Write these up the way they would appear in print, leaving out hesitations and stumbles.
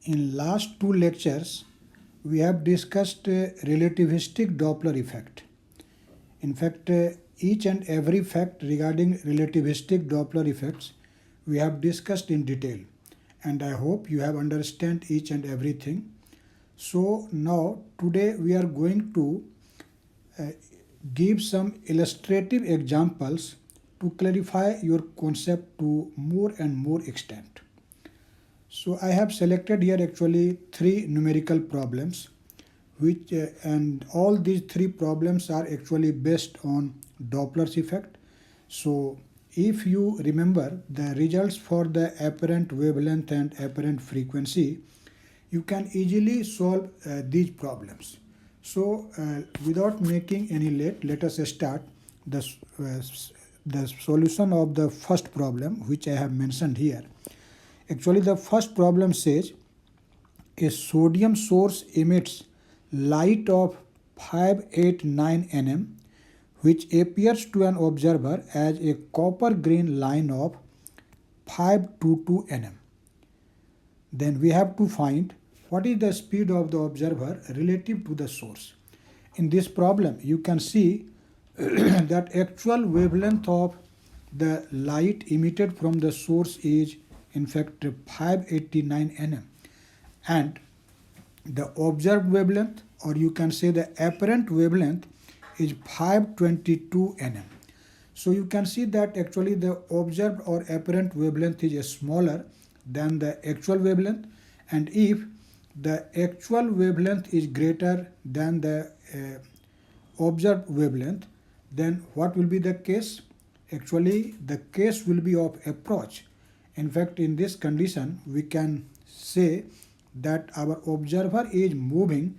In last two lectures, we have discussed relativistic Doppler effect. In fact, each and every fact regarding relativistic Doppler effects we have discussed in detail, and I hope you have understand each and everything. So now today we are going to give some illustrative examples to clarify your concept to more and more extent. So I have selected here actually three numerical problems which and all these three problems are actually based on Doppler's effect. So if you remember the results for the apparent wavelength and apparent frequency, you can easily solve these problems. So without making any late, let us start the solution of the first problem which I have mentioned here. Actually, the first problem says a sodium source emits light of 589 nm which appears to an observer as a copper green line of 522 nm. Then we have to find what is the speed of the observer relative to the source. In this problem, you can see that actual wavelength of the light emitted from the source is in fact 589 nm, and the observed wavelength, or you can say the apparent wavelength, is 522 nm. So you can see that actually the observed or apparent wavelength is smaller than the actual wavelength, and if the actual wavelength is greater than the observed wavelength, then what will be the case? Actually, the case will be of approach. In fact, in this condition, we can say that our observer is moving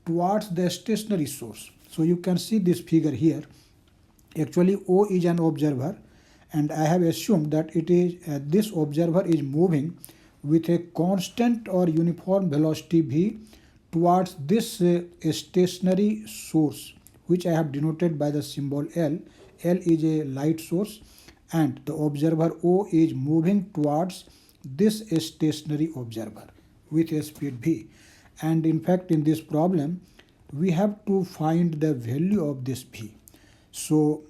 towards the stationary source. So you can see this figure here. Actually, O is an observer, and I have assumed that it is this observer is moving with a constant or uniform velocity v towards this stationary source, which I have denoted by the symbol L. L is a light source, and the observer O is moving towards this stationary observer with a speed v. And in fact, in this problem, we have to find the value of this v. So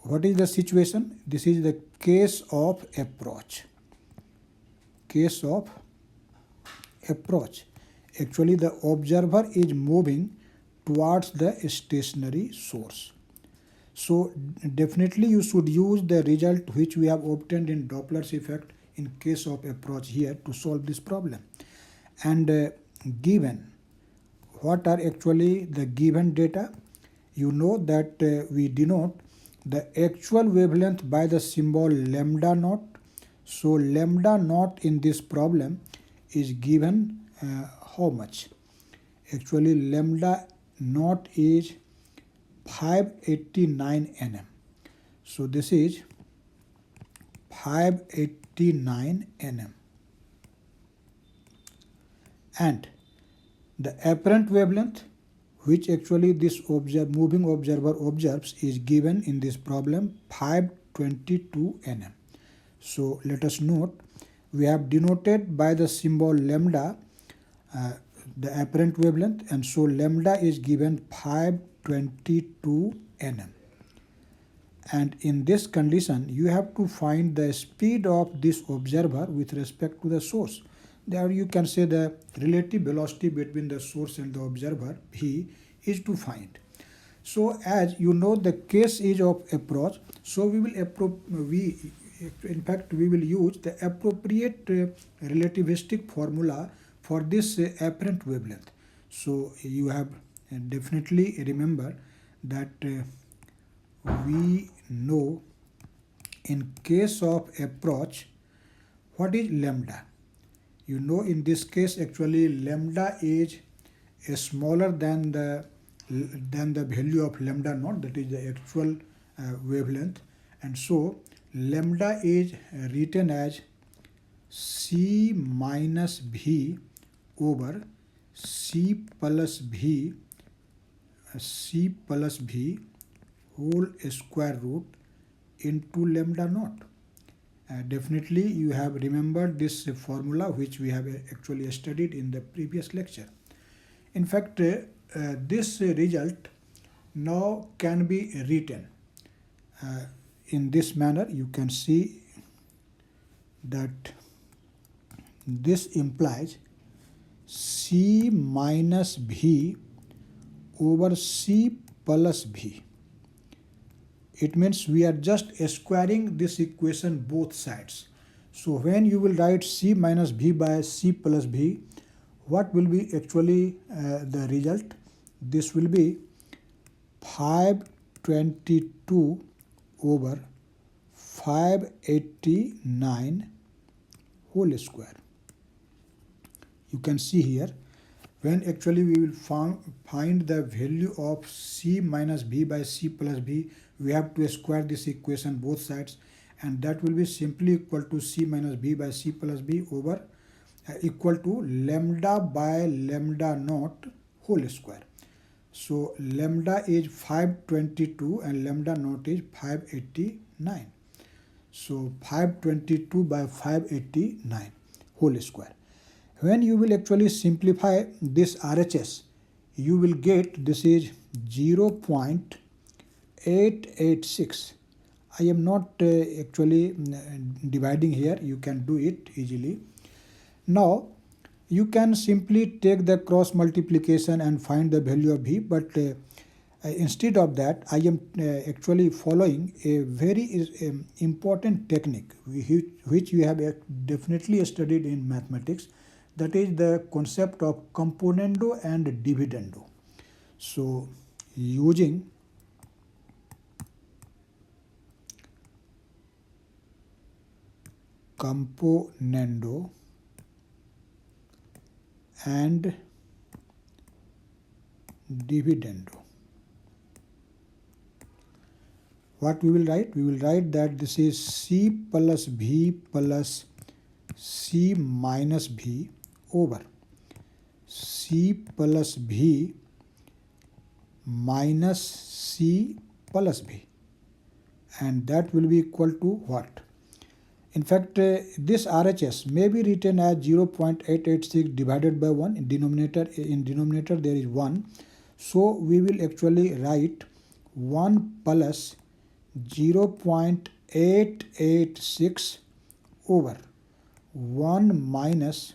what is the situation? This is the case of approach. Case of approach. Actually, the observer is moving towards the stationary source. So definitely you should use the result which we have obtained in Doppler's effect in case of approach here to solve this problem. And given, what are actually the given data? You know that we denote the actual wavelength by the symbol lambda naught. So lambda naught in this problem is given how much? Actually, lambda naught is 589 nm. So this is 589 nm. And the apparent wavelength, which actually this moving observer observes, is given in this problem 522 nm. So let us note, we have denoted by the symbol lambda the apparent wavelength, and so lambda is given 522 nm. And in this condition, you have to find the speed of this observer with respect to the source. There you can say the relative velocity between the source and the observer, v, is to find. So as you know, the case is of approach, so we will use the appropriate relativistic formula for this apparent wavelength. So you have definitely remember that we know in case of approach what is lambda. You know, in this case actually lambda is smaller than the value of lambda naught, that is the actual wavelength, and so lambda is written as c minus v over c plus v whole square root into lambda naught. Definitely you have remembered this formula which we have actually studied in the previous lecture. In fact, this result now can be written in this manner. You can see that this implies C minus V over C plus V. It means we are just squaring this equation both sides. So when you will write C minus V by C plus V, what will be actually the result? This will be 522 over 589 whole square. You can see here, when actually we will find the value of C minus V by C plus V, we have to square this equation both sides, and that will be simply equal to C minus V by C plus V over equal to lambda by lambda naught whole square. So lambda is 522 and lambda naught is 589. So 522 by 589 whole square. When you will actually simplify this RHS, you will get this is 0.886. I am not actually dividing here. You can do it easily. Now you can simply take the cross multiplication and find the value of V, but instead of that I am actually following a very important technique which you have definitely studied in mathematics. That is the concept of componendo and dividendo. So using componendo and dividendo, what we will write? We will write that this is C plus V plus C minus V over C plus V minus C plus V, and that will be equal to what? In fact, this RHS may be written as 0.886 divided by 1. In denominator there is 1. So we will actually write 1 plus 0.886 over 1 minus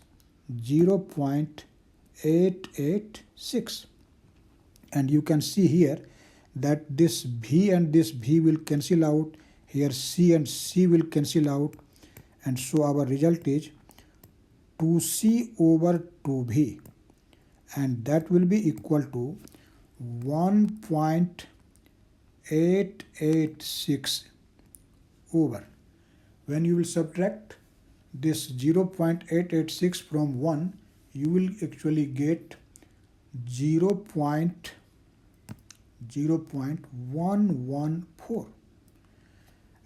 0.886. And you can see here that this V and this V will cancel out. Here C and C will cancel out. And so our result is 2C over 2V, and that will be equal to 1.886 over. When you will subtract this 0.886 from 1, you will actually get 0.114.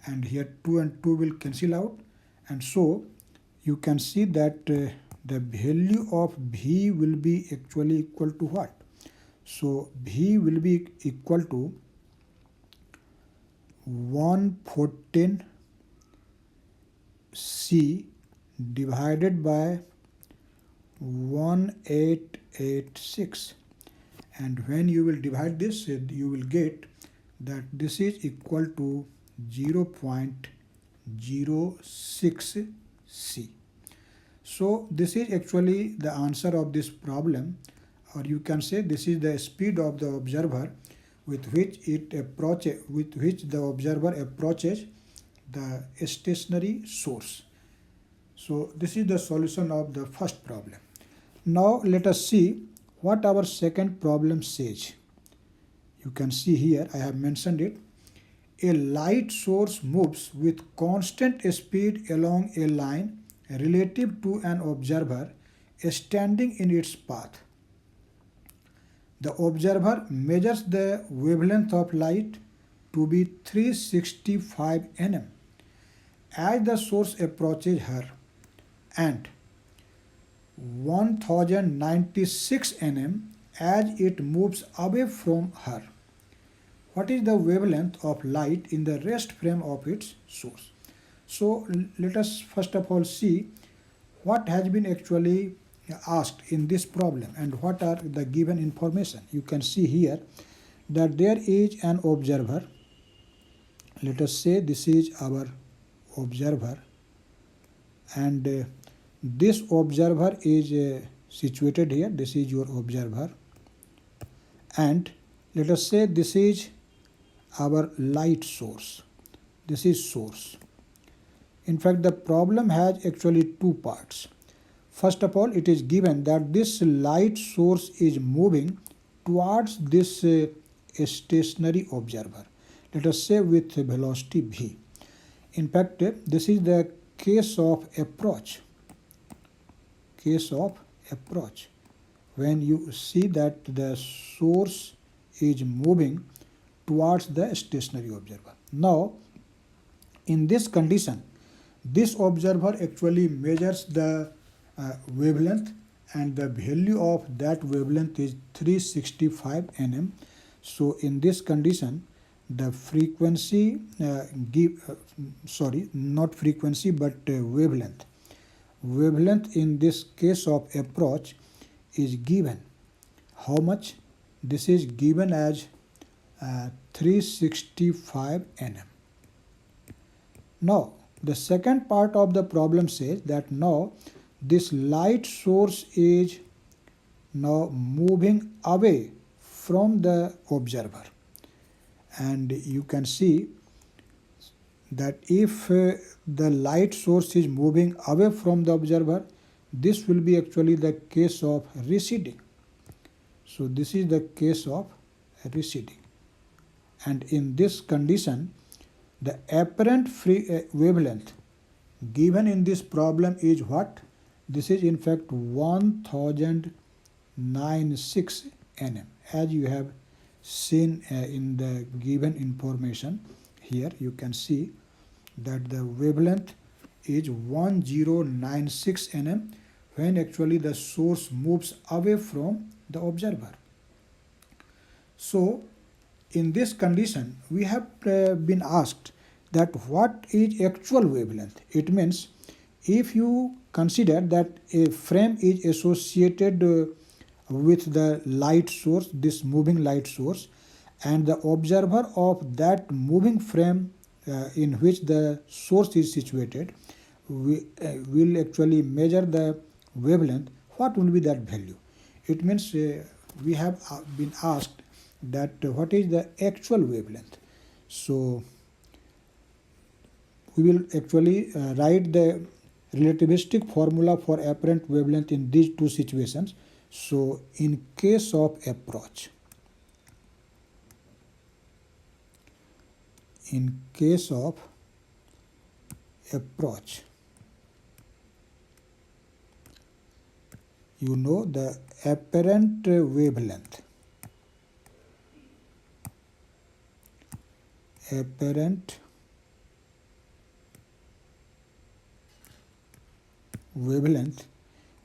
And here 2 and 2 will cancel out. And so you can see that the value of V will be actually equal to what? So V will be equal to 114C divided by 1886. And when you will divide this, you will get that this is equal to 0.06C. So this is actually the answer of this problem, or you can say this is the speed of the observer with which the observer approaches the stationary source. So this is the solution of the first problem. Now let us see what our second problem says. You can see here I have mentioned it. A light source moves with constant speed along a line relative to an observer standing in its path. The observer measures the wavelength of light to be 365 nm as the source approaches her and 1096 nm as it moves away from her. What is the wavelength of light in the rest frame of its source? So let us first of all see what has been actually asked in this problem and what are the given information. You can see here that there is an observer. Let us say this is our observer, and this observer is situated here. This is your observer, and let us say this is our light source. This is source. In fact, the problem has actually two parts. First of all, it is given that this light source is moving towards this stationary observer. Let us say with velocity v. In fact, this is the case of approach. Case of approach. When you see that the source is moving towards the stationary observer. Now, in this condition, this observer actually measures the wavelength, and the value of that wavelength is 365 nm. So in this condition, the frequency not frequency but wavelength. Wavelength in this case of approach is given. How much? This is given as 365 nm. Now, the second part of the problem says that now this light source is now moving away from the observer, and you can see that if the light source is moving away from the observer, this will be actually the case of receding. So this is the case of receding, and in this condition the apparent wavelength given in this problem is what? This is in fact 1096 nm, as you have seen in the given information. Here you can see that the wavelength is 1096 nm when actually the source moves away from the observer. So in this condition, we have been asked that what is actual wavelength. It means if you consider that a frame is associated with the light source, this moving light source, and the observer of that moving frame in which the source is situated, we will actually measure the wavelength. What will be that value? It means we have been asked that what is the actual wavelength. So we will actually write the relativistic formula for apparent wavelength in these two situations. So in case of approach, you know the apparent wavelength.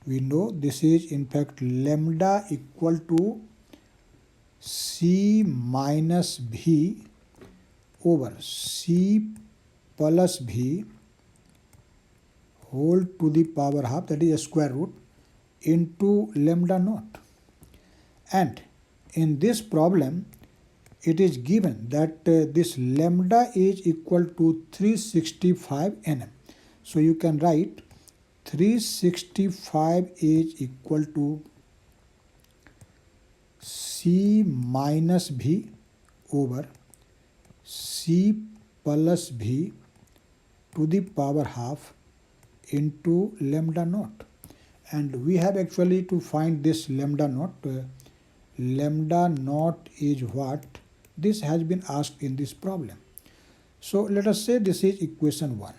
We know this is in fact lambda equal to c minus v over c plus v whole to the power half, that is a square root, into lambda naught. And in this problem, it is given that this lambda is equal to 365 nm. So you can write 365 is equal to c minus v over c plus v to the power half into lambda naught. And we have actually to find this lambda naught. Lambda naught is what? This has been asked in this problem. So let us say this is equation 1.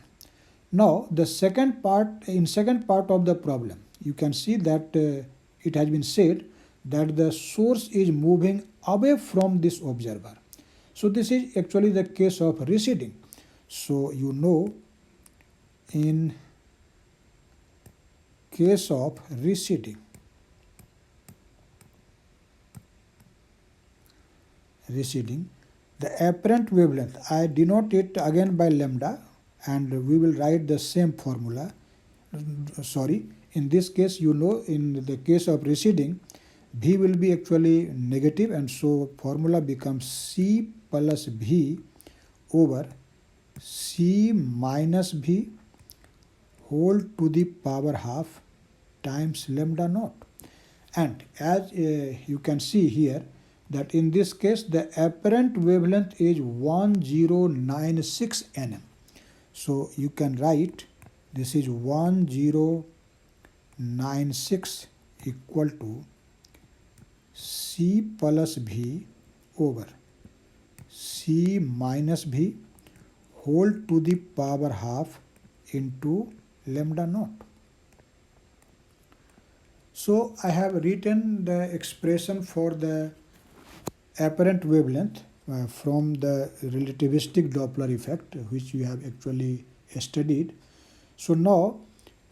Now the second part of the problem, you can see that it has been said that the source is moving away from this observer. So this is actually the case of receding. So you know in case of receding, the apparent wavelength, I denote it again by lambda, and we will write the same formula. Sorry, in this case, in the case of receding, v will be actually negative, and so formula becomes c plus v over c minus v whole to the power half times lambda naught. And as you can see here, that in this case the apparent wavelength is 1096 nm. So you can write this is 1096 equal to c plus v over c minus v whole to the power half into lambda naught. So I have written the expression for the apparent wavelength from the relativistic Doppler effect, which we have actually studied. So now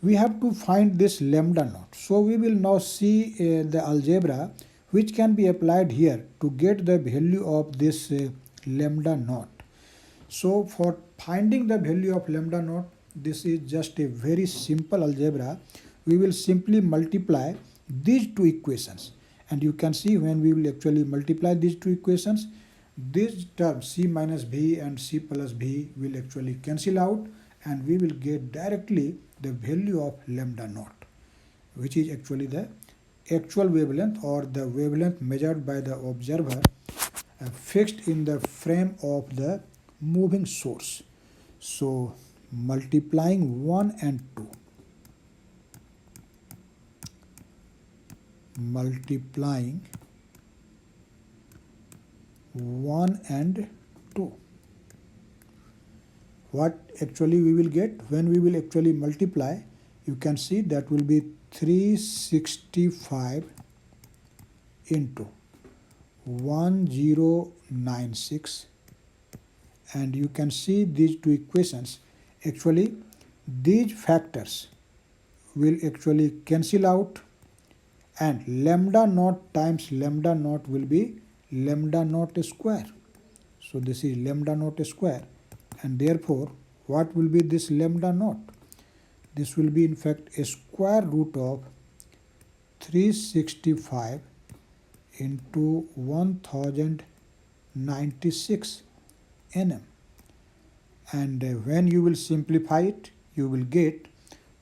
we have to find this lambda naught. So we will now see the algebra which can be applied here to get the value of this lambda naught. So for finding the value of lambda naught, this is just a very simple algebra. We will simply multiply these two equations, and you can see when we will actually multiply these two equations, this term c minus v and c plus v will actually cancel out, and we will get directly the value of lambda naught, which is actually the actual wavelength or the wavelength measured by the observer fixed in the frame of the moving source. So multiplying 1 and 2. Multiplying 1 and 2. What actually we will get when we will actually multiply, you can see that will be 365 into 1096, and you can see these two equations. Actually these factors will actually cancel out, and lambda naught times lambda naught will be lambda naught square. So this is lambda naught square, and therefore what will be this lambda naught? This will be in fact a square root of 365 into 1096 nm. And when you will simplify it, you will get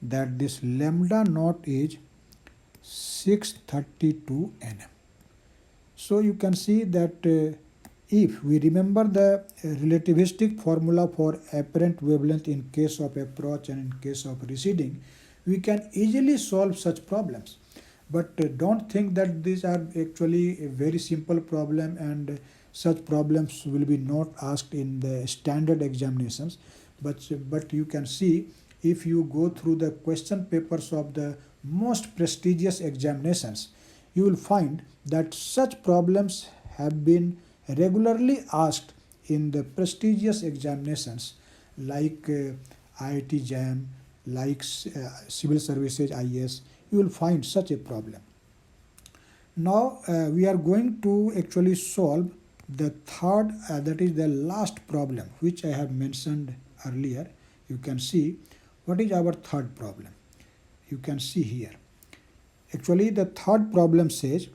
that this lambda naught is 632 nm. So you can see that if we remember the relativistic formula for apparent wavelength in case of approach and in case of receding, we can easily solve such problems. But don't think that these are actually a very simple problem, and such problems will be not asked in the standard examinations. But you can see, if you go through the question papers of the most prestigious examinations, you will find that such problems have been regularly asked in the prestigious examinations like IIT JAM, like Civil Services IS. You will find such a problem. Now we are going to actually solve the third, that is the last problem, which I have mentioned earlier. You can see what is our third problem. You can see here. Actually the third problem says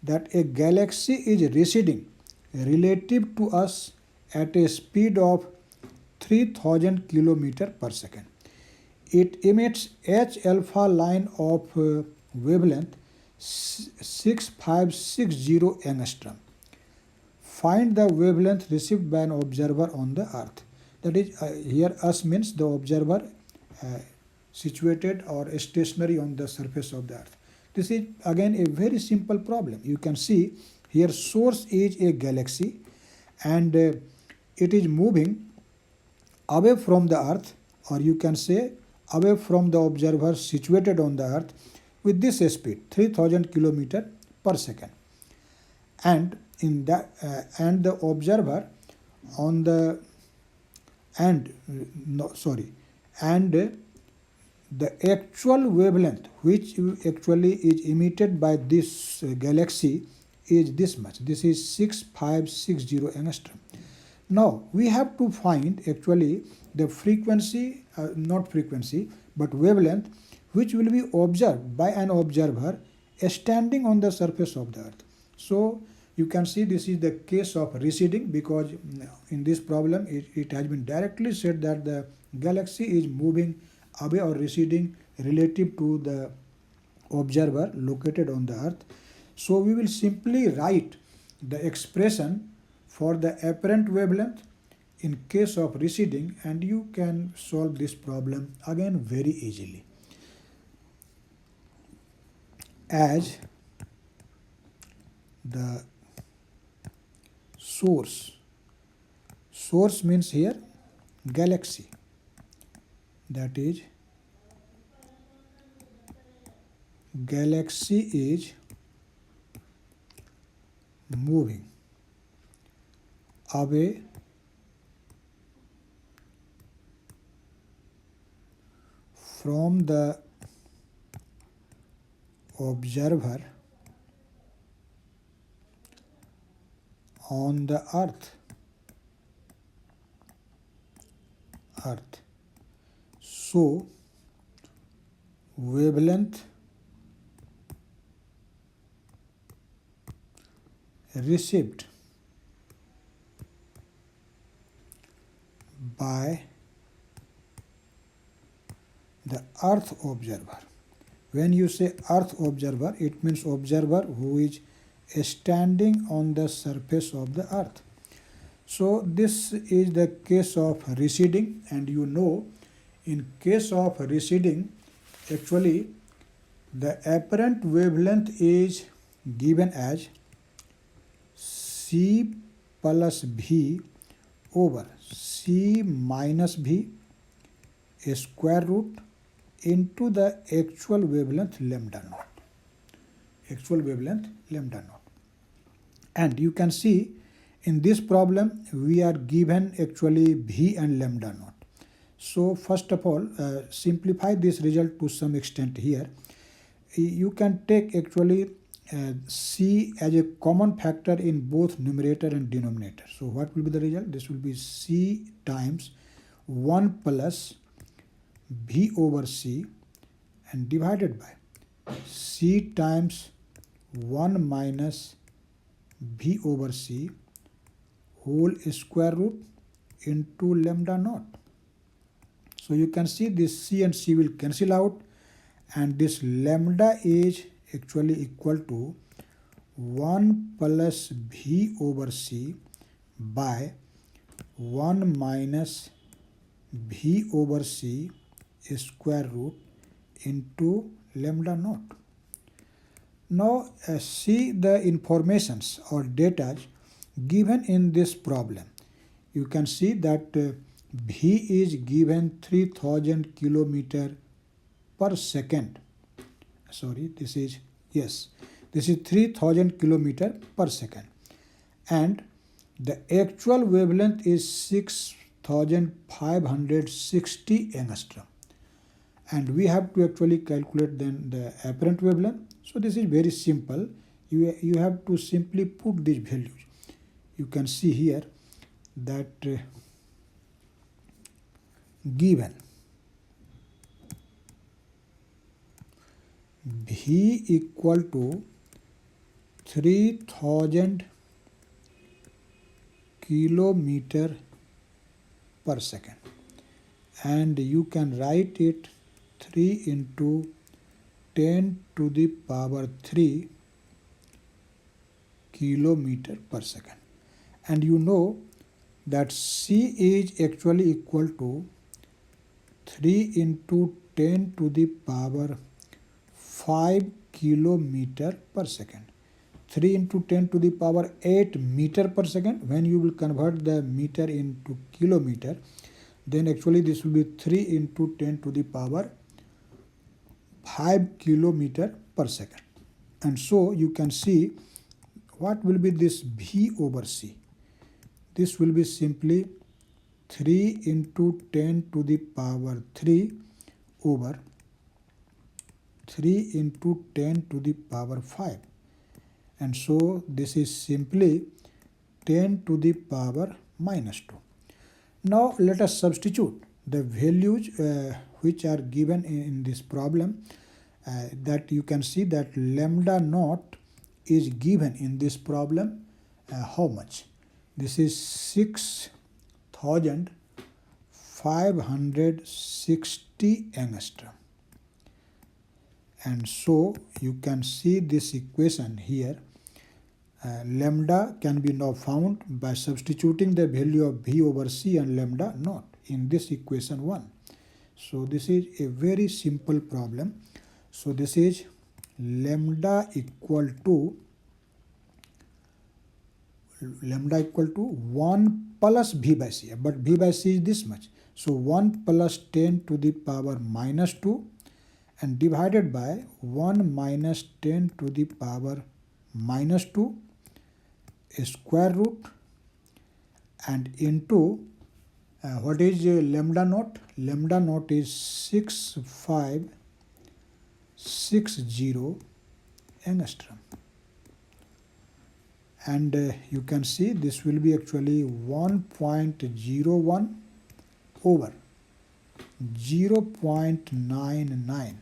that a galaxy is receding relative to us at a speed of 3000 km per second. It emits H alpha line of wavelength 6560 angstrom. Find the wavelength received by an observer on the Earth. That is, here us means the observer situated or stationary on the surface of the Earth. This is again a very simple problem. You can see here source is a galaxy, and it is moving away from the Earth, or you can say away from the observer situated on the Earth with this speed 3000 km per second, and in that and the observer on the and the actual wavelength which actually is emitted by this galaxy is this much. This is 6560 angstrom. Now we have to find actually the frequency, not frequency, but wavelength, which will be observed by an observer standing on the surface of the earth. So you can see this is the case of receding, because in this problem it has been directly said that the galaxy is moving away or receding relative to the observer located on the earth. So we will simply write the expression for the apparent wavelength in case of receding, and you can solve this problem again very easily. As the source means here galaxy, that is galaxy is moving away from the observer on the earth. So wavelength received by the earth observer. When you say earth observer, it means observer who is standing on the surface of the earth. So this is the case of receding, and you know, in case of receding, actually the apparent wavelength is given as c plus v over c minus v square root into the actual wavelength lambda naught. And you can see in this problem we are given actually v and lambda naught. So first of all, simplify this result to some extent here. You can take actually c as a common factor in both numerator and denominator. So what will be the result? This will be c times 1 plus v over c and divided by c times 1 minus v over c whole square root into lambda naught. So you can see this c and c will cancel out, and this lambda is actually equal to 1 plus v over c by 1 minus v over c square root into lambda naught. Now see the informations or data given in this problem. You can see that v is given 3000 kilometer per second. Sorry, this is 3000 kilometer per second, and the actual wavelength is 6560 angstrom, and we have to actually calculate then the apparent wavelength. So this is very simple. You have to simply put these values. You can see here that given v equal to 3000 kilometer per second, and you can write it 3 into 10 to the power 3 kilometer per second, and you know that c is actually equal to 3 into 10 to the power 5 kilometer per second. 3 into 10 to the power 8 meter per second. When you will convert the meter into kilometer, then actually this will be 3 into 10 to the power 5 kilometer per second. And so you can see what will be this v over c. This will be simply 3 into 10 to the power 3 over 3 into 10 to the power 5. And so this is simply 10 to the power minus 2. Now let us substitute the values which are given in this problem. That you can see that lambda naught is given in this problem how much? This is 6560 angstrom. And so you can see this equation here. Lambda can be now found by substituting the value of V over C and lambda naught in this equation 1. So this is a very simple problem. So this is lambda equal to 1 plus V by C, but V by C is this much. So 1 plus 10 to the power minus 2 and divided by 1 minus 10 to the power minus 2 square root and into what is lambda naught? Lambda naught is 6560 angstrom. And you can see this will be actually 1.01 over 0.99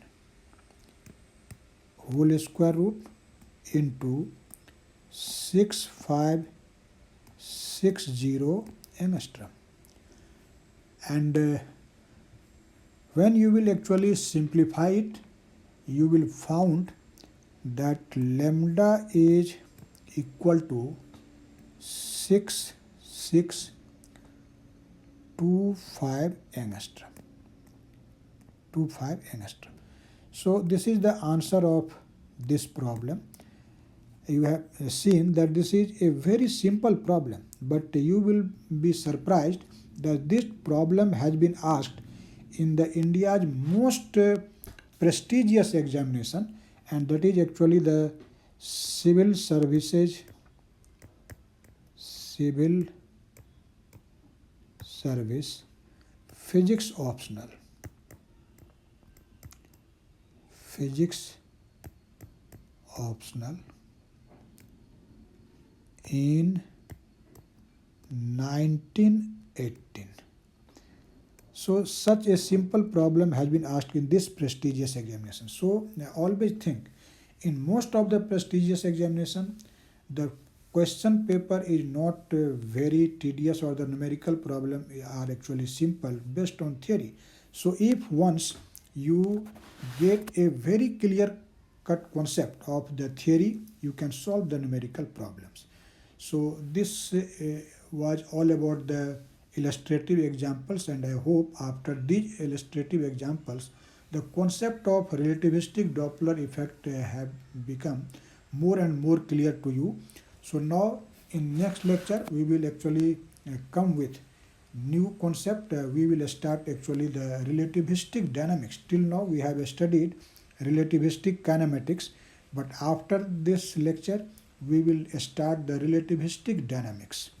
whole square root into 6560 angstrom. And when you will actually simplify it, you will find that lambda is equal to 6625 angstrom. 25 angstrom. So this is the answer of this problem. You have seen that this is a very simple problem, but you will be surprised that this problem has been asked in the India's most prestigious examination, and that is actually the civil service physics optional. Physics optional in 1918. So such a simple problem has been asked in this prestigious examination. So always think, in most of the prestigious examination, the question paper is not very tedious, or the numerical problem are actually simple based on theory. So if once you get a very clear cut concept of the theory, you can solve the numerical problems. So this was all about the illustrative examples, and I hope after these illustrative examples the concept of relativistic Doppler effect have become more and more clear to you. So now in next lecture we will actually come with new concept. We will start actually the relativistic dynamics. Till now we have studied relativistic kinematics, but after this lecture we will start the relativistic dynamics.